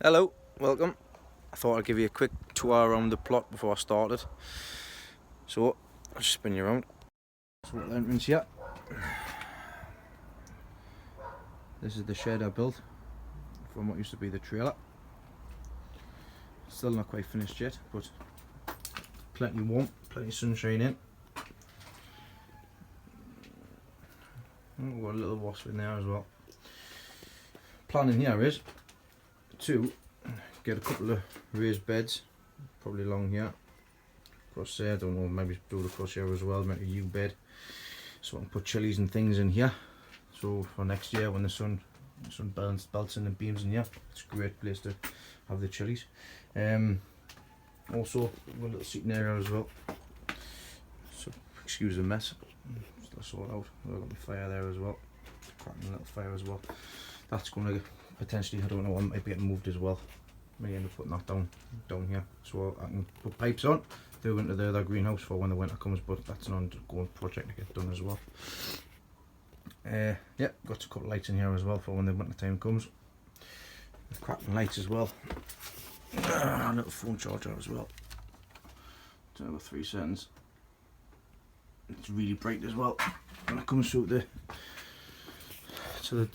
Hello, welcome. I thought I'd give you a quick tour around the plot before I started. So, I'll just spin you around. So the entrance here. This is the shed I built from what used to be the trailer. Still not quite finished yet, but plenty warm, plenty of sunshine in. And we've got a little wasp in there as well. Planning here is to get a couple of raised beds, probably along here, across there. I don't know, maybe do it across here as well, make a U bed, so I can put chilies and things in here. So for next year, when the sun belts in the beams in here, it's a great place to have the chilies. Also, a little seating area as well. So excuse the mess. Just sort out. I've got my fire there as well. Cracking a little fire as well. That's going to potentially, I don't know, I might be getting moved as well. May end up putting that down here, so I can put pipes on, do into the other greenhouse for when the winter comes, but that's an ongoing project to get done as well. Yeah, got a couple of lights in here as well for when the winter time comes. Cracking lights as well. A little phone charger as well. So about 3 seconds. It's really bright as well when it comes through to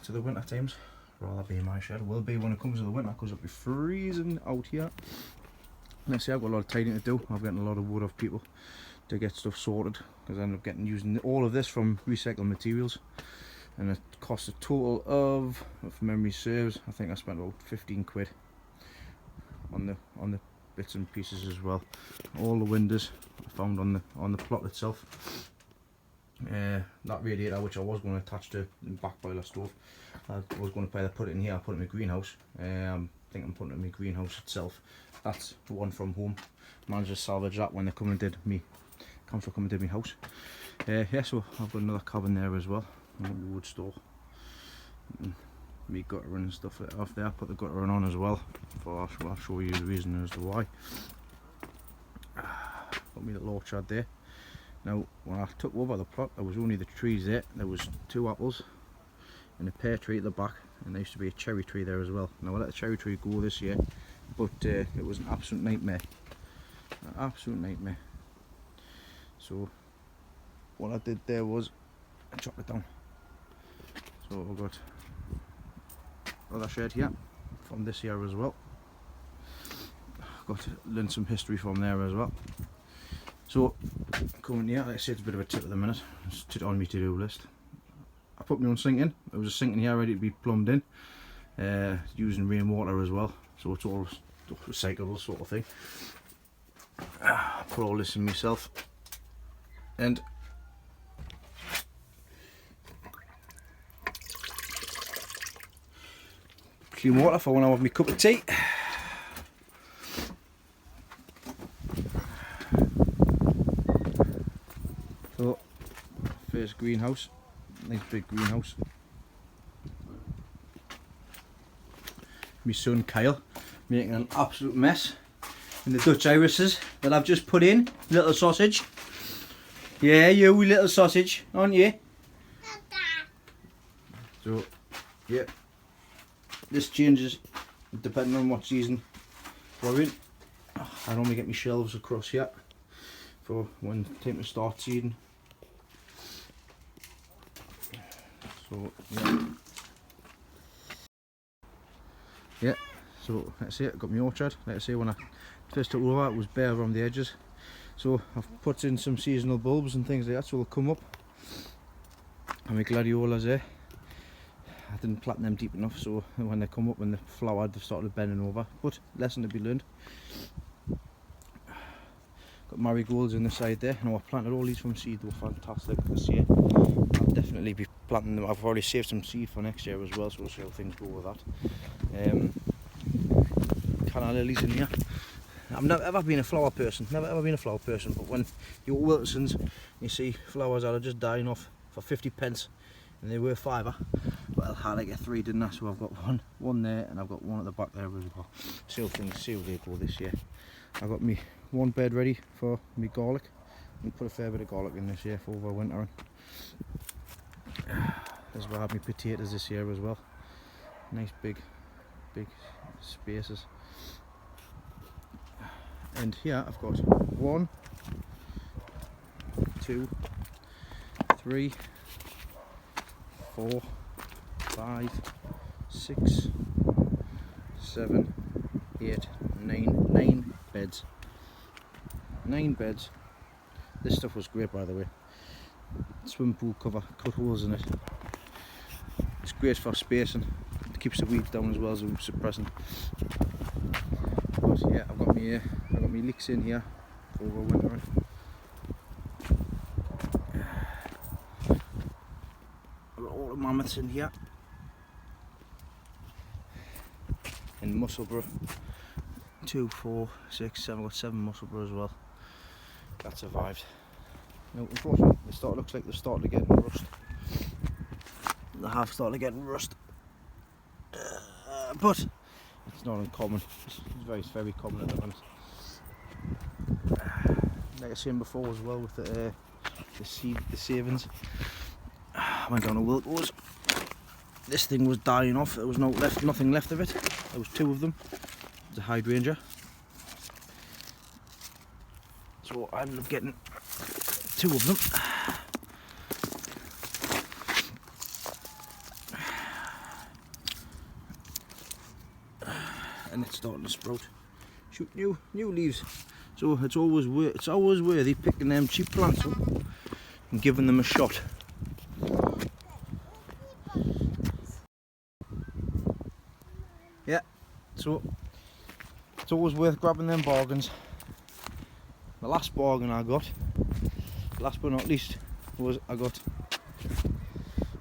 the winter times. Rather be in my shed. Will be when it comes to the winter, because it'll be freezing out here. Next year I've got a lot of tidying to do. I've got a lot of wood off people to get stuff sorted, because I end up using all of this from recycled materials, and it cost a total of, if memory serves, I think I spent about 15 quid on the bits and pieces as well. All the windows I found on the plot itself. That radiator, which I was going to attach to the back boiler stove, I was going to put it in here. I put it in my greenhouse. I think I'm putting it in my greenhouse itself. That's the one from home. Managed to salvage that when they come and did me council come and did my house. Yeah, so I've got another cabin there as well. The wood store. Me gutter and stuff off there. Put the gutter on as well. I'll show you the reason as to why. Got me little orchard there. Now, when I took over the plot, there was only the trees there. There was 2 apples and a pear tree at the back, and there used to be a cherry tree there as well. Now I let the cherry tree go this year, but it was an absolute nightmare. An absolute nightmare. So what I did there was I chopped it down. So I've got another shed here from this year as well. Got to learn some history from there as well. So coming here, like I said, it's a bit of a tip at the minute. It's on my to-do list. I put my own sink in. There was a sink in here ready to be plumbed in, using rainwater as well, so it's all recyclable sort of thing. I put all this in myself, and clean water for when I have my cup of tea. So first greenhouse, nice big greenhouse. My son Kyle making an absolute mess in the Dutch irises that I've just put in. Little sausage. Yeah, you little sausage, aren't you? So, yeah, this changes depending on what season we're in. I normally get my shelves across here for when time to start seeding. So yeah, so that's it. I've got my orchard. Like I say, when I first took over, it was bare around the edges. So I've put in some seasonal bulbs and things like that, so they'll come up. And my gladiolas there, I didn't plant them deep enough, so when they come up and they flowered, they've started bending over. But lesson to be learned. Got marigolds in the side there. Now I planted all these from seed. They were fantastic this year. I'll definitely be planting them. I've already saved some seed for next year as well, so we'll see how things go with that. Canna lilies in here. I've never ever been a flower person. But when you're at Wilson's, you see flowers that are just dying off for 50 pence, and they were £5. Well, I like a 3, didn't I? So I've got one there, and I've got one at the back there as well. See how they go this year. I've got me one bed ready for me garlic. We put a fair bit of garlic in this year for over winter. As well, I have my potatoes this year as well. Nice big spaces. And here I've got 1, 2, 3, 4, 5, 6, 7, 8, 9 beds. 9 beds. This stuff was great, by the way. Swimming pool cover, cut holes in it. It's great for spacing. It keeps the weeds down as well as a suppressant. But yeah, I've got my leeks in here for overwintering. I've got all the mammoths in here. In Musselburgh, 2, 4, 6, 7. I've got 7 Musselburgh as well. That survived. Now, unfortunately, looks like they're starting to get rust. They have started getting rust, but it's not uncommon. It's very common at the moment. Like I was saying before as well, with the savings, I went down a Wilco's. This thing was dying off. There was nothing left of it. There was 2 of them. It's a hydrangea. So I ended up getting 2 of them. And it's starting to sprout, shoot new leaves. So it's always worthy picking them cheap plants up and giving them a shot. Yeah, so it's always worth grabbing them bargains. The last bargain I got, last but not least, was I got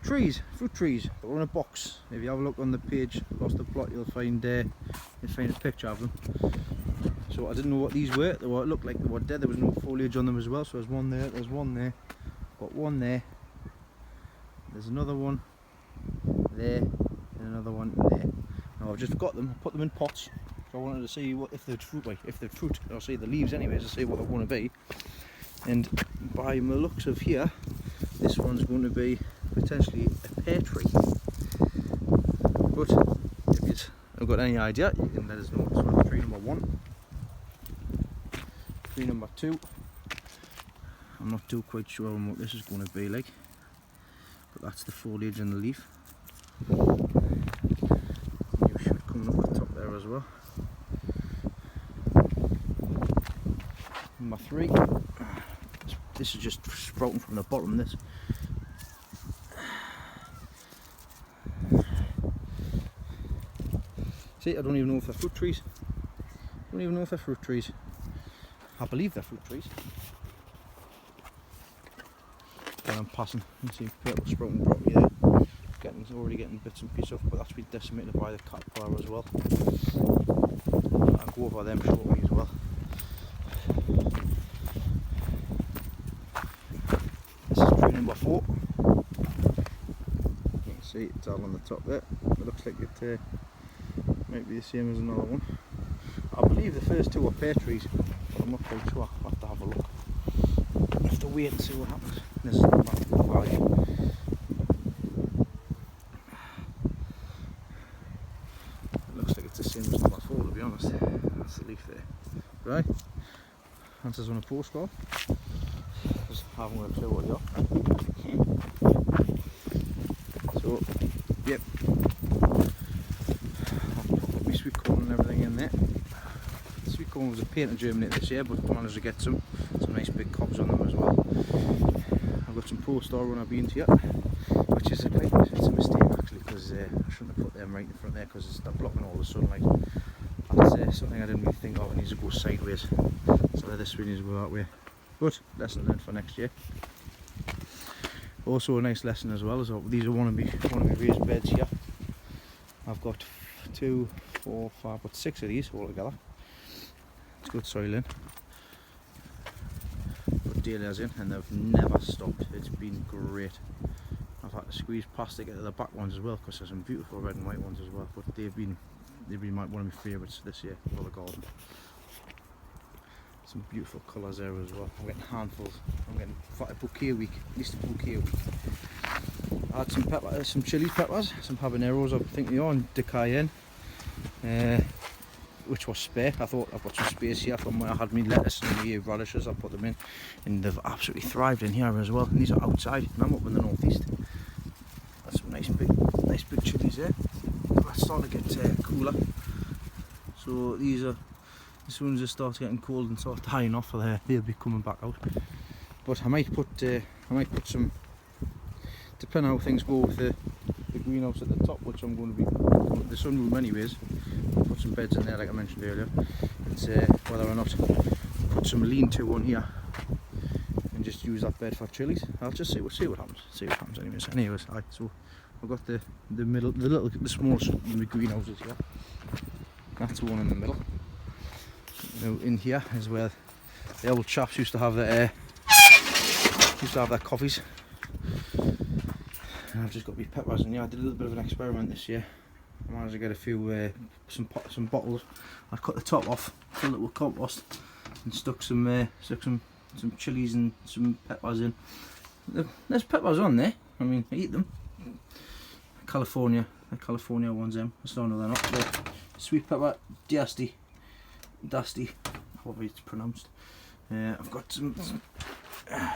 trees, fruit trees. They were in a box. If you have a look on the page, across the plot, you'll find a picture of them. So I didn't know what these were. It looked like they were dead. There was no foliage on them as well. So there's one there. There's one there. Got one there. There's another one there, and another one there. Now I've just got them. I put them in pots. So I wanted to see if they'd fruit, or see the leaves anyways, to see what they're going to be. And by the looks of here, this one's going to be potentially a pear tree. But if you have got any idea, you can let us know. This one's tree number 1. Tree number 2. I'm not too quite sure on what this is going to be like, but that's the foliage and the leaf. New shoot coming up the top there as well. Number 3. This is just sprouting from the bottom. This. See, I don't even know if they're fruit trees. I believe they're fruit trees. And I'm passing. You can see purple sprouting properly there. Already getting bits and pieces off, but that's been decimated by the caterpillar as well. I'll go over them shortly as well. This is tree number 4. You can see it's all on the top there. It looks like it might be the same as another one. I believe the first 2 are pear trees, but I'm not quite sure. I'll have to have a look. I'll have to wait and see what happens. This is number 5. It looks like it's the same as number 4, to be honest. That's the leaf there. Right, answers on a postcard. Just haven't got a clue what they are. So, yep. I'll put my sweet corn and everything in there. The sweet corn was a pain to germinate this year, but I managed to get some nice big cobs on them as well. I've got some post-star runner beans here, which is it's a mistake actually, because I shouldn't have put them right in front there, because they're blocking all the sunlight. That's something I didn't really think of. It needs to go sideways, so this really needs to go that way. But lesson learned for next year. Also a nice lesson as well is these are one of my raised beds here. I've got 2, 4, 5, but 6 of these all together. It's good soil in. Put dahlias in, and they've never stopped. It's been great. I've had to squeeze past to get to the back ones as well, because there's some beautiful red and white ones as well. But they've been one of my favourites this year for the garden. Some beautiful colours there as well. I'm getting handfuls. I'm getting a bouquet a week, at least a bouquet a week. I had some chili peppers, some habaneros, I think they are, and de cayenne. which was spare. I thought I've got some space here from where I had my lettuce and my radishes. I put them in, and they've absolutely thrived in here as well. And these are outside, and I'm up in the northeast. That's some nice big chilies there. That's starting to get cooler. So these are, as soon as it starts getting cold and start dying off, they'll be coming back out. But I might put some, depending on how things go with the greenhouse at the top, which I'm going to be the sunroom anyways. I'll put some beds in there like I mentioned earlier. It's whether or not put some lean-to on here and just use that bed for chilies. I'll just see what happens. See what happens anyways. Right, so I've got the smallest of the greenhouses here. That's the one in the middle. Now in here is where the old chaps used to have their coffees. And I've just got my peppers in here. I did a little bit of an experiment this year. I managed to get a few some bottles. I cut the top off, filled it with compost, and stuck some chilies and some peppers in. There's peppers on there. I mean, I eat them. California ones. I still know they're not. So, sweet pepper, dusty, however it's pronounced. I've got some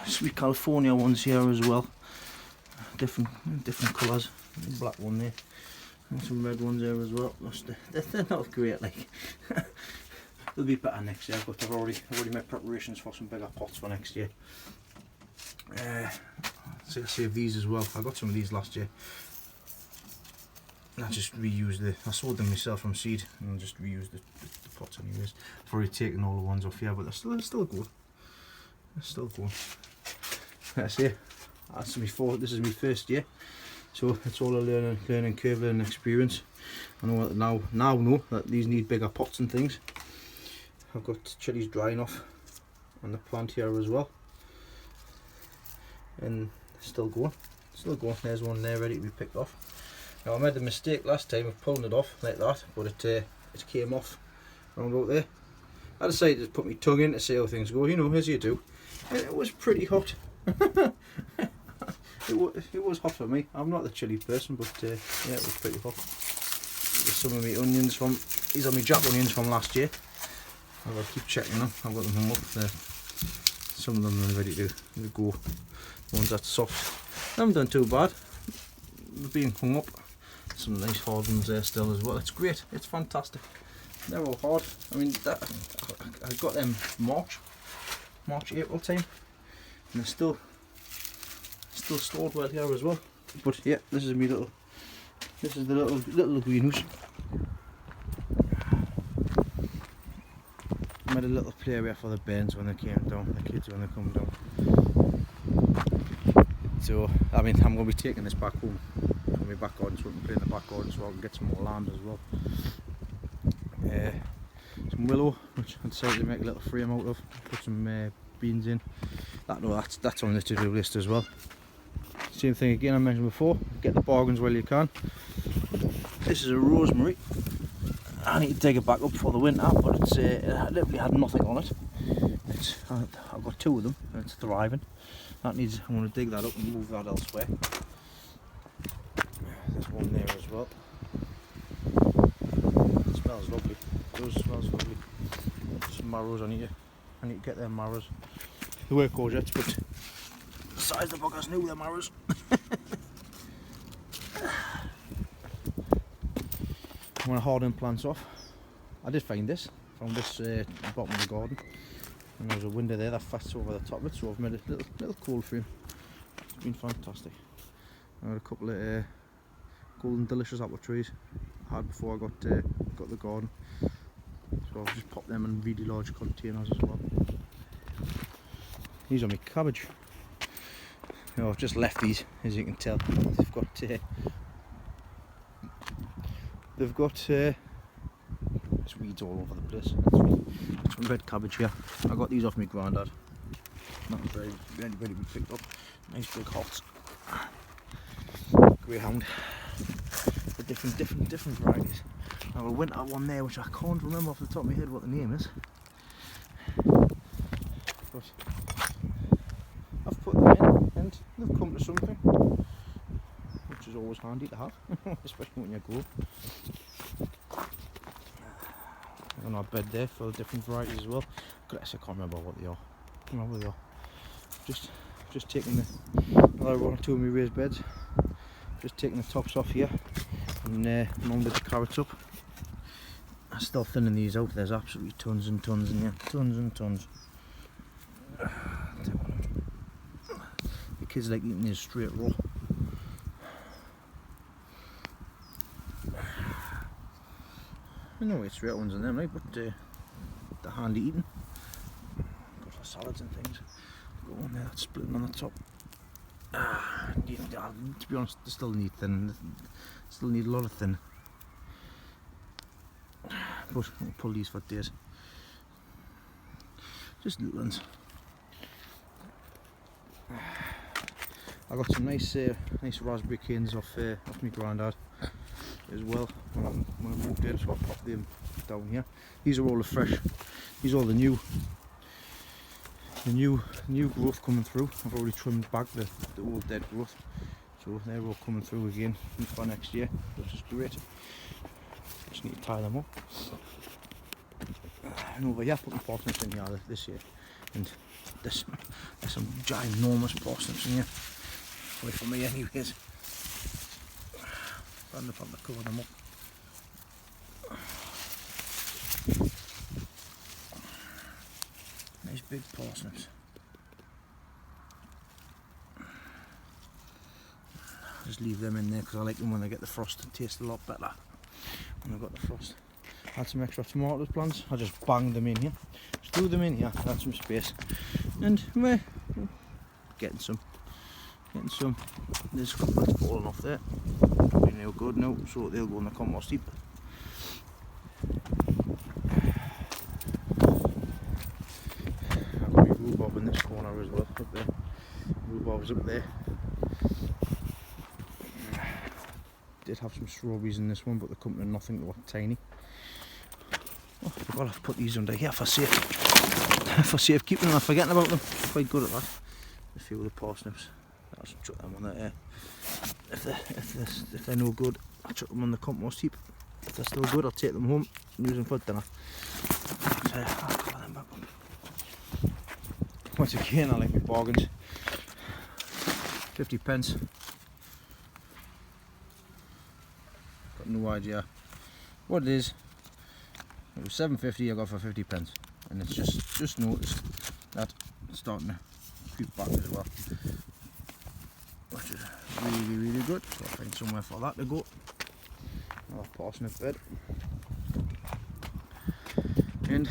sweet California ones here as well. Different colours. Black one there, and some red ones there as well. They're not great, like. They'll be better next year. But I've already made preparations for some bigger pots for next year. So I saved these as well. I got some of these last year. I just reused I sold them myself from seed and just reused the pots anyways. I've already taken all the ones off here, but they're still good. They're still good. That's it. This is my first year, so it's all a learning curve, learning experience. I know now know that these need bigger pots and things. I've got chilies drying off on the plant here as well, and still going. There's one there ready to be picked off. Now I made the mistake last time of pulling it off like that, but it came off around out there. I decided to put my tongue in to see how things go, you know, as you do, and it was pretty hot. It was hot for me. I'm not the chilli person, but yeah, it was pretty hot. There's some of my onions these are my jack onions from last year. I've got to keep checking them. I've got them hung up there. Some of them are ready to go. The ones that's soft, they haven't done too bad. They've been hung up. Some nice hard ones there still as well. It's great. It's fantastic. They're all hard. I mean, I got them March, April time, and they're still stored well here as well. But yeah, this is the little greenhouse. I made a little play area for the bairns when they came down, the kids when they come down. So I mean, I'm going to be taking this back home from my back garden, so we can play in the back garden, so I can get some more land as well. Some willow, which I decided to make a little frame out of. Put some beans in. That's on the to-do list as well. Same thing again I mentioned before, get the bargains while you can. This is a rosemary. I need to dig it back up for the winter, but it literally had nothing on it. I've got two of them and it's thriving. I'm going to dig that up and move that elsewhere. There's one there as well. It smells lovely. It does smells lovely. Some marrows I need to get them marrows. They were courgettes, but the size of the buggers knew they're marrows. I'm going to harden plants off. I did find this. Found this at the bottom of the garden. And there's a window there that fits over the top of it, so I've made a little cold frame. It's been fantastic. I had a couple of golden delicious apple trees I had before I got the garden. So I've just popped them in really large containers as well. These are my cabbage. You know, I've just left these, as you can tell. They've got there's weeds all over the place. That's some red cabbage here. I got these off my granddad. Not very ready to be picked up. Nice big hots. Greyhound. The different varieties. I have a winter one there which I can't remember off the top of my head what the name is. But I've put them in and they've come to something, which is always handy to have, especially when you grow. on our bed there for the different varieties as well. Goodness, I can't remember what they are. I can't remember what they are. Just taking another one or two of my raised beds. Just taking the tops off here and mounted the carrots up. I'm still thinning these out. There's absolutely tons and tons in here, tons and tons. The kids like eating these straight raw. I know it's straight ones in them, right? But they're handy eating. Good for salads and things. Go on there, that's splitting on the top. To be honest, they still need thin. Still need a lot of thin. But we'll pull these for days. Just little ones. I got some nice raspberry canes off my granddad as well when I moved in, so I popped them down here. These are all the fresh. These are all the new growth coming through. I've already trimmed back the old dead growth, so they're all coming through again for next year, which is great. Just need to tie them up. And over here, putting parsnips in here this year, and there's some ginormous parsnips in here. Away from me, anyways. Stand up on the cover them up. Nice big parsnips. Just leave them in there because I like them when they get the frost. They taste a lot better when they've got the frost. Had some extra tomato plants. I just banged them in here. Just threw them in here. Had some space, and we're getting some. There's a couple that's fallen off there. Probably no good now, so they'll go in the compost heap. I've got my rhubarb in this corner as well, up there. Rhubarb's up there. Did have some strawberries in this one, but they're coming to nothing, they're tiny. Oh, I forgot to put these under here for safekeeping, and I'm forgetting about them. Quite good at that. A few of the parsnips. I'll just chuck them on there. If they're no good, I'll chuck them on the compost heap. If they're still good, I'll take them home and use them for dinner. So, I'll cover them back up. Once again, I like my bargains. 50p. Got no idea what it is. It was £7.50 I got for 50p, and it's just noticed that it's starting to creep back as well, which is really good. So I'll find somewhere for that to go. Another parsnip bed and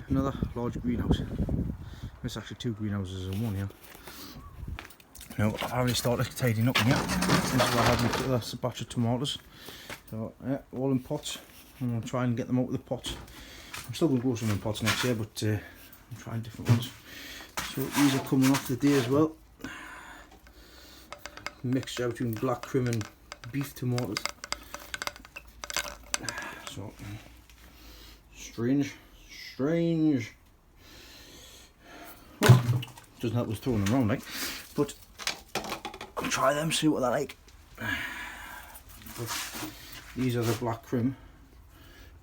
another large greenhouse. There's actually two greenhouses in one here. Now I've already started tidying up in here. This is where I had my batch of tomatoes. So yeah, all in pots. I'm going to try and get them out of the pots. I'm still going to grow some in pots next year, but I'm trying different ones. So these are coming off the day as well. Mixture between black cream and beef tomatoes. So strange. Well, doesn't help us throwing them around, like. But I'll try them, see what they're like. But these are the black cream.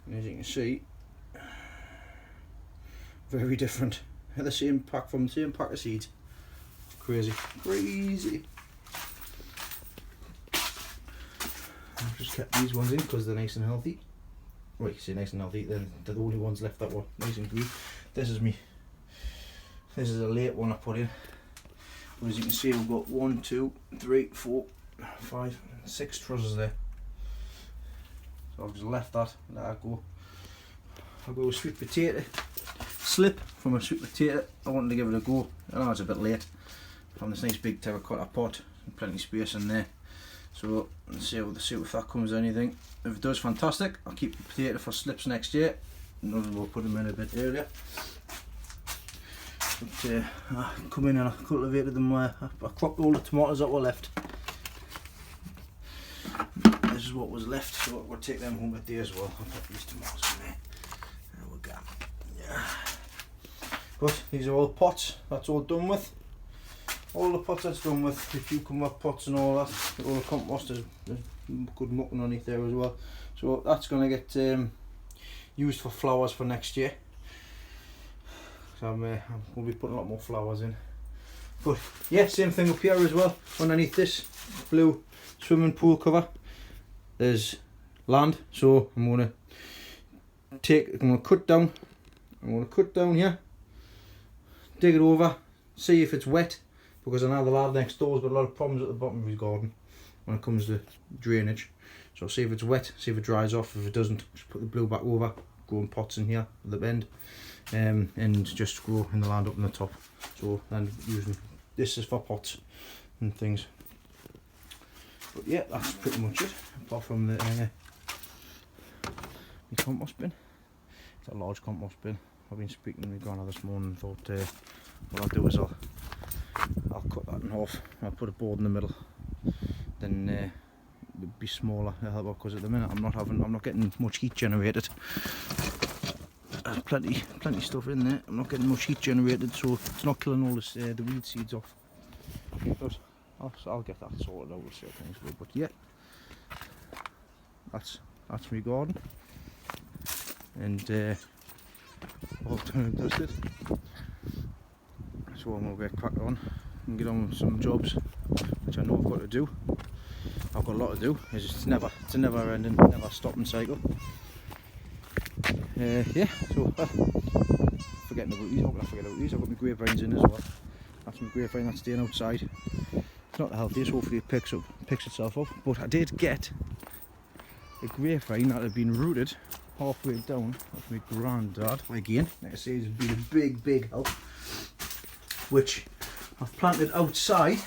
And as you can see, very different. The same pack from the same pack of seeds. Crazy. I've just kept these ones in because they're nice and healthy. Right, you say nice and healthy, then they're the only ones left that were nice and green. This is a late one I put in. But as you can see, we've got 1, 2, 3, 4, 5, 6 trusses there. So I've just left that, let that go. I'll go with sweet potato. Slip from a sweet potato. I wanted to give it a go. I know it's a bit late. From this nice big terracotta pot, plenty of space in there. So let's see if that comes anything. If it does, fantastic. I'll keep the potato for slips next year. We'll put them in a bit earlier. But I come in and I cultivated them. I cropped all the tomatoes that were left. This is what was left, so we'll take them home today as well. I'll put these tomatoes in there. There we go. Yeah. But these are all pots. That's all done with. All the pots that's done with, the cucumber pots and all that, all the compost, there's good mucking underneath there as well. So that's going to get used for flowers for next year. So I'm going to be putting a lot more flowers in. But yeah, same thing up here as well. Underneath this blue swimming pool cover, there's land. So I'm going to cut down. I'm going to cut down here, dig it over, see if it's wet, because I know the lad next door's got a lot of problems at the bottom of his garden when it comes to drainage. So see if it's wet, see if it dries off. If it doesn't, just put the blue back over, grow in pots in here at the end, and just grow in the land up in the top. So then using this is for pots and things. But yeah, that's pretty much it, apart from the compost bin. It's a large compost bin. I've been speaking to my granny this morning and thought what I'll do is I'll cut that in half. I'll put a board in the middle. Then it'll be smaller, because at the minute I'm not getting much heat generated. There's plenty stuff in there. I'm not getting much heat generated, so it's not killing all this, the weed seeds off. But I'll get that sorted out. We'll see how things go. But yeah, that's my garden, and all done and dusted. So I'm gonna get cracked on and get on with some jobs, which I know I've got to do. I've got a lot to do. It's a never ending, never stopping cycle. Yeah, so forgetting about these. How can I forget about these? I've got my grapevines in as well. That's my grapevine that's staying outside. It's not the healthiest, hopefully it picks itself up. But I did get a grapevine that had been rooted halfway down off my granddad. Again, like I say, it's been a big help. Which I've planted outside,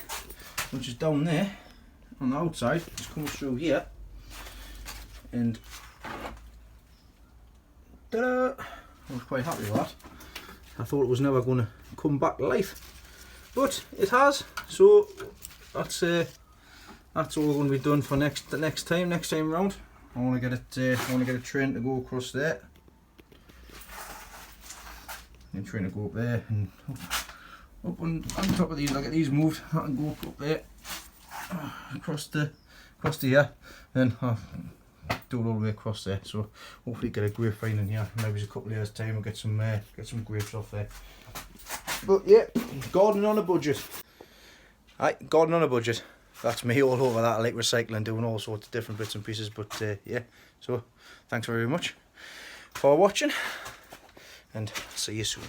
which is down there on the outside. It's coming through here, and ta-da! I was quite happy with that. I thought it was never going to come back to life, but it has. So that's all going to be done for next time round. I want to get a train to go across there, and train to go up there and up on top of these. I'll get these moved. I can go up there, across the here, then I'll do it all the way across there. So hopefully get a grapevine in here. Maybe a couple of years time we'll get some grapes off there. But yeah, gardening on a budget. Right, gardening on a budget. That's me all over that. I like recycling, doing all sorts of different bits and pieces. But yeah, so thanks very much for watching, and see you soon.